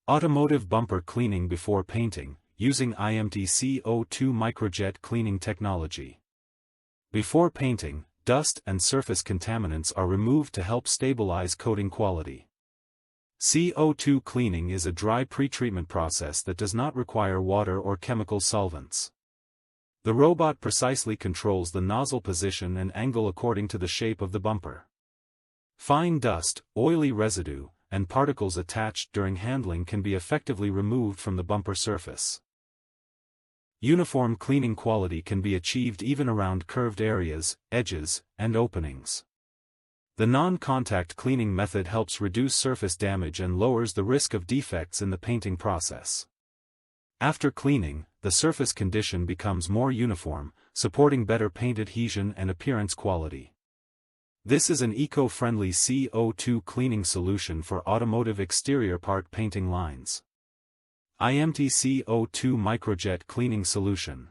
Automotive bumper cleaning before painting, using IMT CO2 MicroJet cleaning technology. Before painting, dust and surface contaminants are removed to help stabilize coating quality. CO2 cleaning is a dry pretreatment process that does not require water or chemical solvents. The robot precisely controls the nozzle position and angle according to the shape of the bumper. Fine dust, oily residue, and particles attached during handling can be effectively removed from the bumper surface. Uniform cleaning quality can be achieved even around curved areas, edges, and openings. The non-contact cleaning method helps reduce surface damage and lowers the risk of defects in the painting process. After cleaning, the surface condition becomes more uniform, supporting better paint adhesion and appearance quality. This is an eco-friendly CO2 cleaning solution for automotive exterior part painting lines. IMT CO2 MicroJet cleaning solution.